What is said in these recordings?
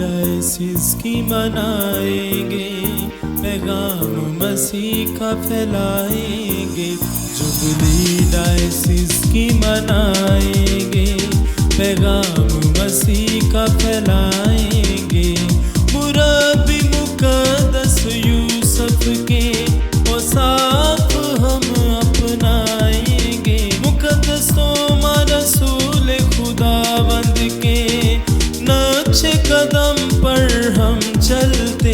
Diocese کی منائیں گے، پیغام مسیح کا پھیلائیں گے، جبلی ڈائسس کی منائیں گے، پیغام مسیح کا پھیلائیں گے، مربی مقدس یوسف کے اوصاف ہم اپنائیں گے، مقدس توما رسول خداوند کے نقش قدم پر ہم چلتے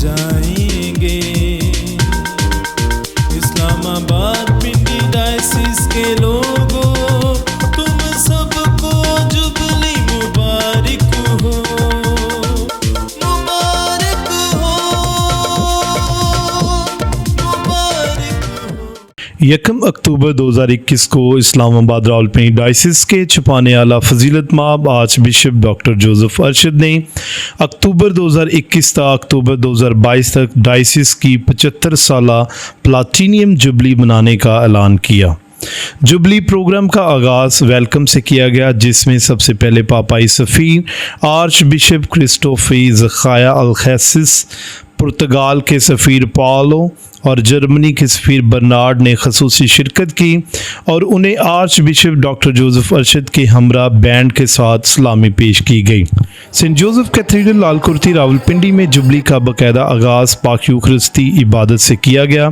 جائیں گے۔ اسلام آباد پنڈی ڈائسس کے لوگوں، تم سب کو جبلی مبارک ہو، مبارک ہو، مبارک ہو۔ 1 اکتوبر 2021 کو اسلام آباد راولپنڈی ڈائسس کے چھپانے والا فضیلت مآب arch bishop doctor Joseph Arshad نے اکتوبر 2021 تا اکتوبر 2022 تک ڈائسس کی 75 سالہ پلاٹینیم جبلی منانے کا اعلان کیا۔ جبلی پروگرام کا آغاز ویلکم سے کیا گیا، جس میں سب سے پہلے پاپائی سفیر آرچ بشپ کرسٹوفی زخایا الخیسس، پرتگال کے سفیر پاولو اور جرمنی کے سفیر برنارڈ نے خصوصی شرکت کی اور انہیں arch bishop doctor Joseph Arshad کے ہمراہ بینڈ کے ساتھ سلامی پیش کی گئی۔ سینٹ جوزف کیتھیڈرل لال کرتی راولپنڈی میں جبلی کا باقاعدہ آغاز پاک یوخرستی عبادت سے کیا گیا،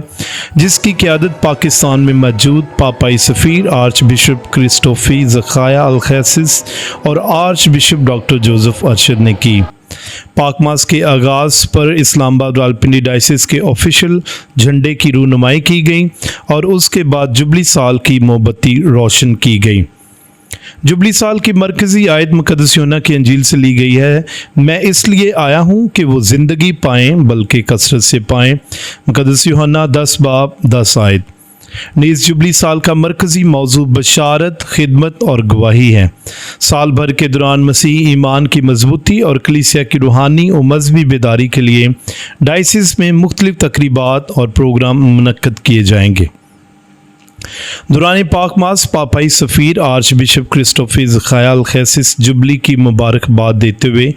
جس کی قیادت پاکستان میں موجود پاپائی سفیر آرچ بشپ کرسٹوفی زخایا الخیسس اور arch bishop doctor Joseph Arshad نے کی۔ پاک ماس کے آغاز پر اسلام آباد راولپنڈی ڈائسس کے آفیشل جھنڈے کی رونمائی کی گئی اور اس کے بعد جبلی سال کی موم بتی روشن کی گئی۔ جبلی سال کی مرکزی آیت مقدس یوحنا کی انجیل سے لی گئی ہے، میں اس لیے آیا ہوں کہ وہ زندگی پائیں بلکہ کثرت سے پائیں، مقدس یوحنا 10:10 آیت۔ نیز جبلی سال کا مرکزی موضوع بشارت، خدمت اور گواہی ہے۔ سال بھر کے دوران مسیحی ایمان کی مضبوطی اور کلیسیا کی روحانی و مذہبی بیداری کے لیے ڈائسس میں مختلف تقریبات اور پروگرام منعقد کیے جائیں گے۔ دوران پاک ماس پاپائی سفیر آرچ بشپ کرسٹوفی زخایا الخیسس جبلی کی مبارکباد دیتے ہوئے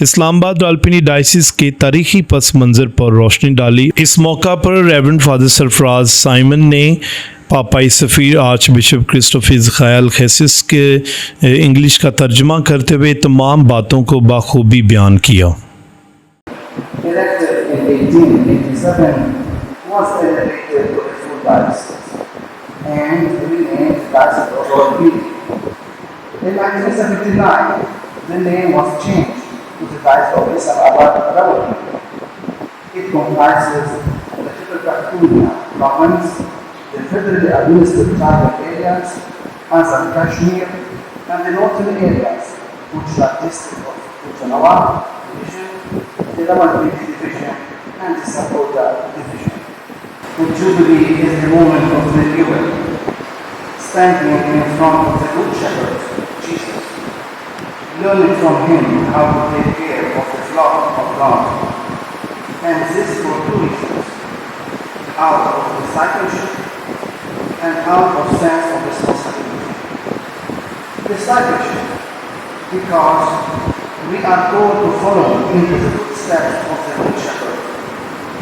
اسلام آباد راولپنڈی ڈائسس کے تاریخی پس منظر پر روشنی ڈالی۔ اس موقع پر ریورنڈ فادر سرفراز سائمن نے پاپائی سفیر آرچ بشپ کرسٹوفی زخایا الخیسس کے انگلش کا ترجمہ کرتے ہوئے تمام باتوں کو بخوبی بیان کیا۔ And renamed Diocese of Raulpindi. In 1979, the name was changed to the Diocese of Islamabad Raulpindi. It comprises the Triple province, the federally administered tribal areas, Azam Kashmir, and the northern areas, Gujarat district of Gujanawala division, the Raulpindi division, and the Sargodha division. The Jubilee is the moment of renewal, standing in front of the Good Shepherd, Jesus, learning from Him how to take care of the flock of God. And this for two reasons: out of discipleship and out of sense of responsibility. Discipleship, because we are called to follow into the footsteps of the Good Shepherd,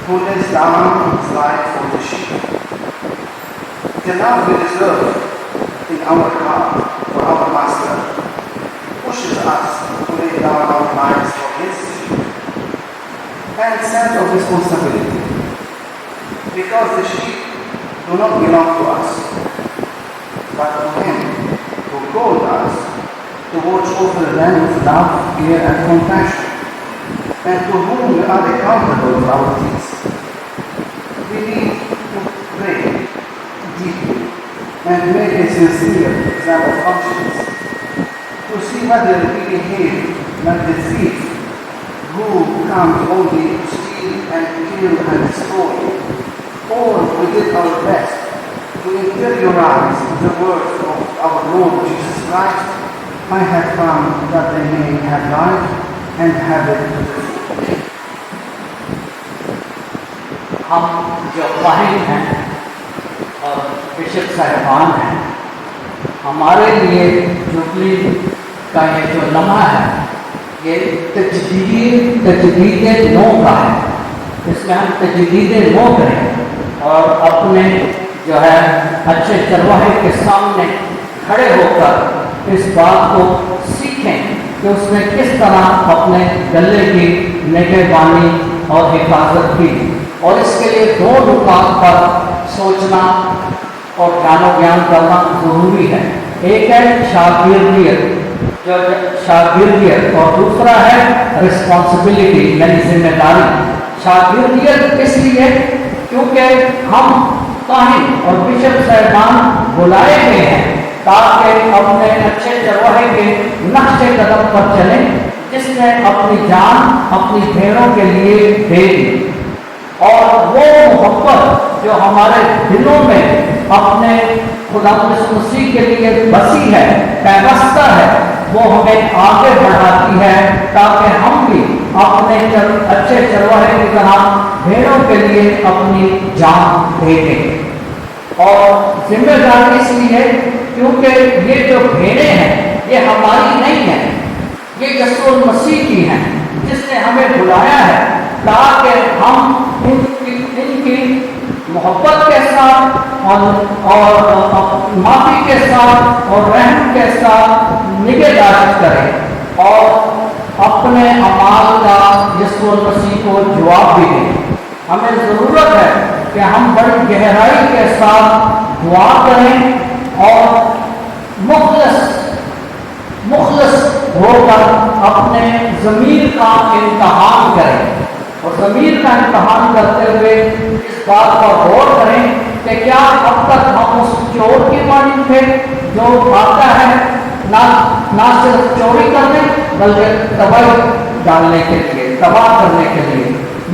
who lays down his life for the sheep. The love we deserve in our heart for our Master pushes us to lay down our lives for His sheep. And sense of responsibility, because the sheep do not belong to us, but to Him who called us to watch over them with love, care and compassion, and to whom we are accountable for our deeds. We need to pray deeply and make a sincere exam of conscience to see whether we behave like the thief who comes only to steal and kill and destroy, or we did our best to interiorize the words of our Lord Jesus Christ, I have come that they may have life and have it to the full. ہم جو فاہم ہیں اور bishop صاحبان ہیں، ہمارے لیے جبلی کا یہ جو لمحہ ہے ये तजदीद नो का है। इसमें हम तजदीद नो करें और अपने जो है अच्छे चरवाहे के सामने खड़े होकर इस बात को सीखें कि उसने किस तरह अपने गले की निगहबानी और हिफाजत की। और इसके लिए दो नुकात पर सोचना और ज्ञान करना ज़रूरी है। एक है शागिर्दियत, जो शागिर्दियत, और दूसरा है रिस्पॉन्सिबिलिटी यानी जिम्मेदारी। शागिर्दियत इसलिए क्योंकि हम काहिन और बिशप साहिबान बुलाए गए हैं ताकि अपने अच्छे चरवाहे के नक्शे कदम पर चलें, जिसने अपनी जान अपनी भेड़ों के लिए दे दी। और वो मोहब्बत जो हमारे दिलों में अपने खुदा मसीह के लिए बसी है, पैबस्ता है, वो हमें आगे बढ़ाती है ताकि हम भी अपने अच्छे चरवाहे की तरह भेड़ों के लिए अपनी जान दे दें। और जिम्मेदारी इसलिए क्योंकि ये जो भेड़ें हैं ये हमारी नहीं है, ये यीशु मसीह की हैं, जिसने हमें बुलाया है ताकि हम इनकी मोहब्बत के साथ और माफ़ी के साथ और रहम के साथ निगहदाश्त करें और अपने अमाल का यीशु मसीह को जवाब भी दें। हमें ज़रूरत है कि हम बड़ी गहराई के साथ दुआ करें और मुखलस होकर अपने ज़मीर का इम्तहान करें। और ज़मीर का इम्तहान करते हुए इस बात पर गौर करें कि क्या अब तक हम उस चोर की मानी थे जो आता है ना सिर्फ चोरी करने बल्कि तबाही डालने के लिए, तबाह करने के लिए,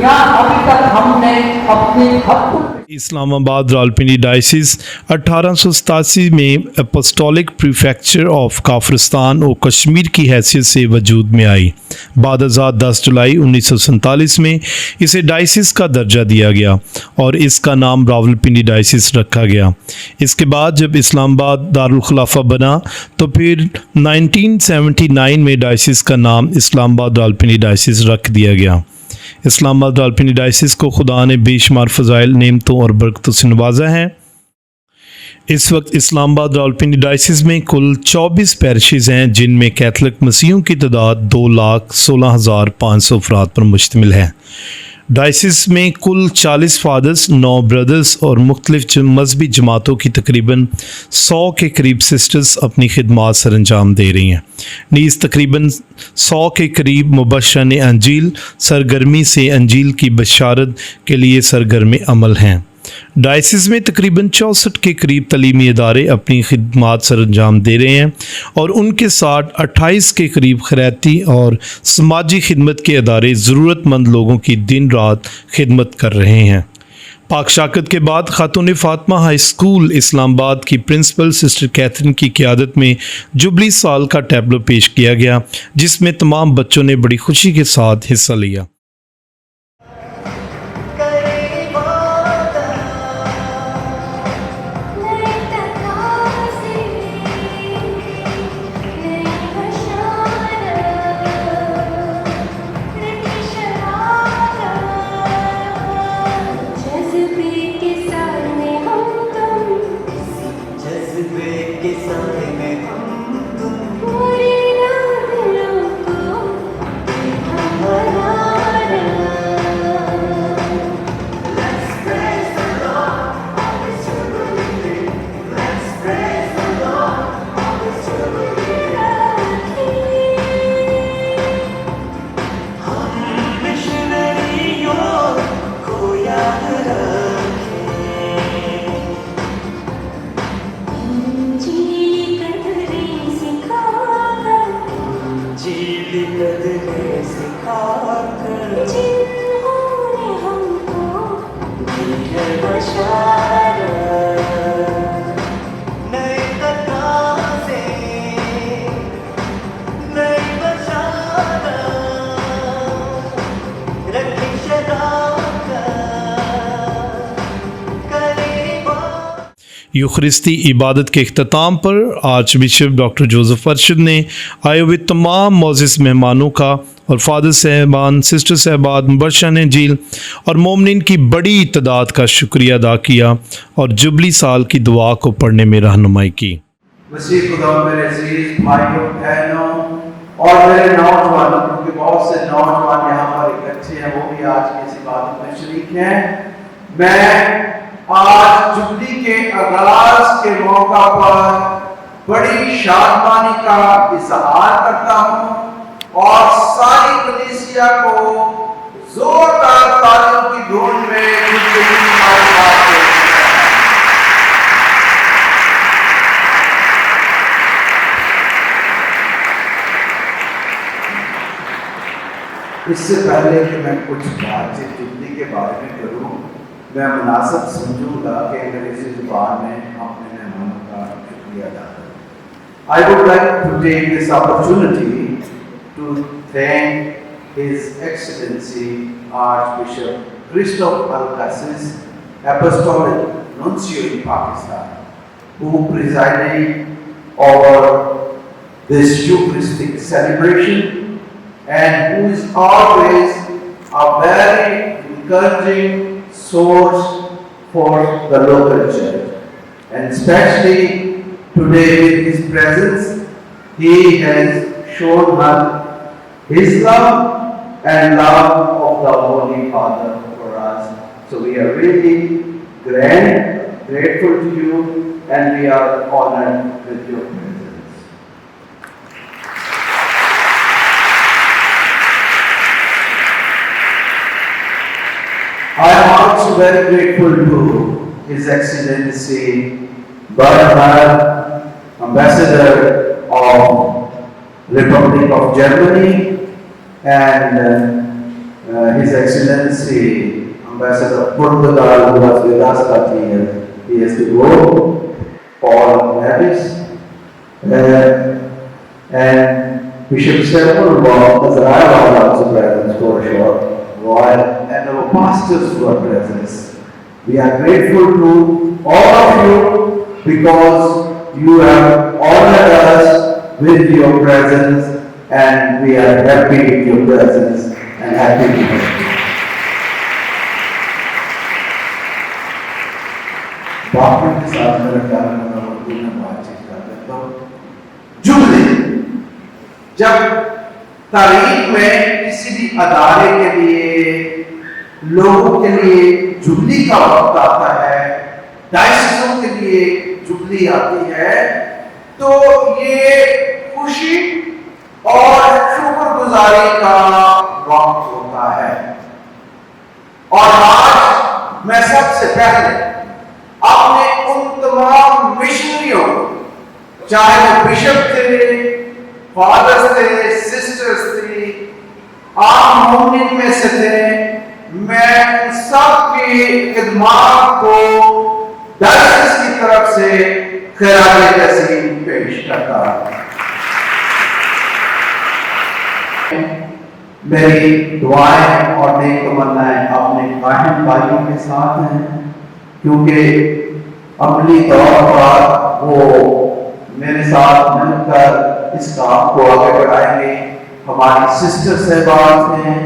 या अभी तक हमने अपनी हक इस्लामाबाद रावलपिंडी डायसिस 1887 में एपोस्टोलिक प्रीफेक्चर ऑफ काफरिस्तान और कश्मीर की हैसियत से वजूद में आई। बाद 10 जुलाई 1947 में इसे डायसिस का दर्जा दिया गया और इसका नाम रावलपिंडी डायसिस रखा गया। इसके बाद जब इस्लामाबाद दारुल खिलाफा बना तो फिर 1979 में डायसिस का नाम इस्लामाबाद रावलपिंडी डायसिस रख दिया गया। इस्लामाबाद रावलपिंडी डायसिस को खुदा ने बेशुमार फ़ज़ाइल, नेमतों और बरकतों से नवाजा है। इस वक्त इस्लामाबाद रावलपिंडी डायसिस में कुल 24 पैरिशेज़ हैं, जिनमें कैथलिक मसीहों की तादाद 2,16,500 अफराद पर मुश्तमिल है। डायसिस में कुल 40 फादर्स, 9 ब्रदर्स और मुख्तलिफ मजहबी जमातों की तकरीबन 100 के करीब सिस्टर्स अपनी खिदमात सर अंजाम दे रही हैं। नीज़ तकरीबन 100 के करीब मुबश्शिरीन अंजील सरगर्मी से अंजील की बशारत के लिए सरगर्म अमल हैं। डायसिस में तकरीबन 64 के करीब तलीमी इदारे अपनी खिदमात सर अंजाम दे रहे हैं और उनके साथ 28 के करीब खैराती और समाजी खिदमत के इदारे ज़रूरतमंद लोगों की दिन रात खिदमत कर रहे हैं। पाक शाकत के बाद खातून फातिमा हाई स्कूल इस्लामाबाद की प्रिंसिपल सिस्टर कैथरीन की क़ियादत में जुबली साल का टैबलो पेश किया गया, जिसमें तमाम बच्चों ने बड़ी खुशी के साथ हिस्सा लिया। यूखरिस्ती इबादत के अख्ताम पर arch bishop doctor Joseph Arshad ने आए हुए तमाम मोअज़्ज़िज़ मेहमानों का और फादर साहबान, सिस्टर साहबान, मुबशरीन झील और मोमिनीन की बड़ी तादाद का शुक्रिया अदा किया और जुबली साल की दुआ को पढ़ने में रहनुमाई की। मसीह खुदा मेरे अजीज भाइयों बहनों और मेरे नौजवानों, क्योंकि बहुत से नौजवान यहाँ पर इकट्ठे हैं, वो भी आज की इस इबादत में शरीक हैं। मैं आज जुबली के आगाज के मौका पर बड़ी शादमानी का इजहार करता हूँ और सारी कलीसिया को जोरदार तालियों की धून में इससे पहले कि मैं कुछ बातचीत जुबली के बारे में करूँ, मैं मुनासिब समझूंगा कि अंग्रेजी ज़ुबान में अपने मेहमानों का शुक्रिया अदा करूँ। I would like to take this opportunity to thank His Excellency Archbishop Christoph Al-Qassis, Apostolic Nuncio in Pakistan, who presided over this Eucharistic celebration and who is always a very encouraging source for the local church. And especially today with his presence, he has shown us his love and love of the Holy Father for us. So we are really grateful to you and we are honored with your presence. I am also very grateful to His Excellency Bernhard, Ambassador of Republic of Germany, and His Excellency Ambassador of Portugal, who was with us that year. He has to go, Paul Harris, and Bishop Samuel was also present for a short while, and our pastors who are present. We are grateful to all of you because you have honored us with your presence, and we are happy with your presence and happy to have you. बाकी के साथ मेरा ख्याल है उर्दू में बातचीत कर देता हूँ। जुबली, जब तारीख में किसी भी अदारे के लिए, लोगों के लिए जुबली का वक्त आता है, डायसिसों के लिए जुबली आती है, तो ये खुशी और शुक्रगुजारी का वक्त होता है। और आज मैं सबसे पहले अपने उन तमाम मिशनरियों, चाहे वो बिशप थे, फादर्स थे, सिस्टर्स थे, आम मोमिन में से थे, मैं सबकी खिदमत को डायसिस की तरफ से खैरात तहसीन पेश करता हूं। मेरी दुआएं और नेक तमन्नाएं अपने काहिन भाइयों के साथ हैं, क्योंकि अगली दौर पर वो मेरे साथ मिलकर इस काम को आगे बढ़ाएंगे। हमारी सिस्टर साहबान हैं,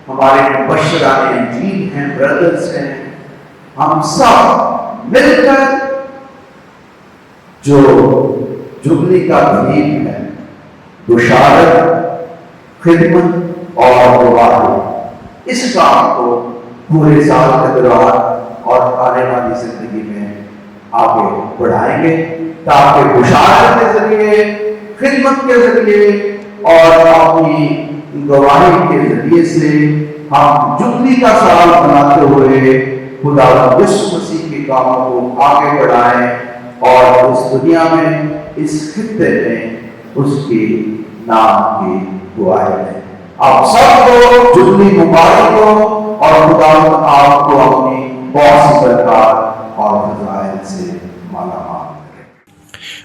हमारे मुबशरान इंजील हैं, ब्रदर्स हैं, हम सब मिलकर जो जुबली का थीम है, बुशारत, खिदमत और दुआ, इस काम को पूरे साल के दौरान और आने वाली जिंदगी में आगे बढ़ाएंगे, ताकि बुशारत के जरिए, खिदमत के जरिए और अपनी गवाही के जरिए से हम जुबली का साल बनाते हुए खुदा यीशु मसीह के कामों को आगे बढ़ाएं और इस दुनिया में, इस खित्ते में उसके नाम की दुआएं दें। आप सबको जुबली मुबारक हो और खुदा आपको अपनी बहुत सी बरकत और फज़ाइल से मालामाल।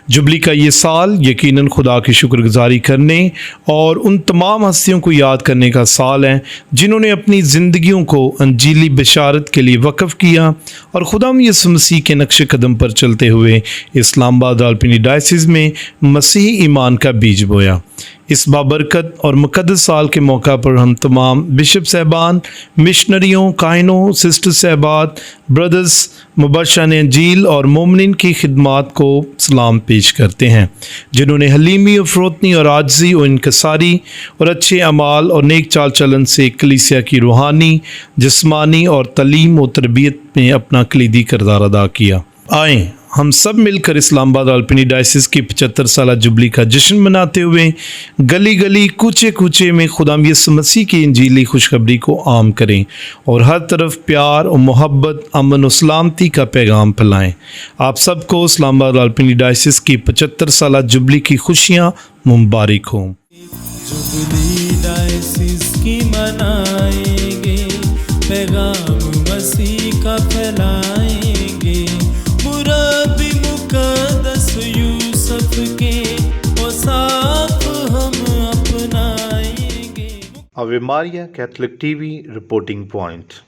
जुबली का ये साल यकीनन खुदा की शुक्रगुजारी करने और उन तमाम हस्तियों को याद करने का साल है जिन्होंने अपनी ज़िंदगियों को अंजीली बशारत के लिए वक़फ़ किया और खुदाम यीशु मसीह के नक्श कदम पर चलते हुए इस्लामाबाद रावलपिंडी डायसिस में मसीही ईमान का बीज बोया। इस बाबरकत और मुक़द्दस साल के मौका पर हम तमाम बिशप साहबान, मिशनरियों, काहिनों, सिस्टर साहबात, ब्रदर्स, मुबशरीन अंजील और मोमिनीन की खिदमात को सलाम पेश करते हैं जिन्होंने हलीमी और फ़रोतनी और आजिज़ी और इनकसारी और अच्छे अमाल और नेक चाल चलन से कलीसिया की रूहानी, जिस्मानी और तलीम और तरबियत में अपना कलीदी किरदार अदा किया। आएँ हम सब मिलकर इस्लामाबाद रावलपिंडी डायसिस की 75 साला जुबली का जश्न मनाते हुए गली गली कूचे कूचे में खुदाम यीशु मसीह की इंजीली खुशखबरी को आम करें और हर तरफ प्यार और मोहब्बत, अमन और सलामती का पैगाम फैलाएं। आप सबको इस्लामाबाद रावलपिंडी डायसिस की 75 साला जुबली की खुशियाँ मुबारक हों। जुबली डायसिस की मनाएंगे, पैगाम मसीह का फैलाएंगे, मुरब्बी मुक़द्दस यूसुफ के औसाफ हम अपनाएंगे। Ave Maria Catholic TV reporting point.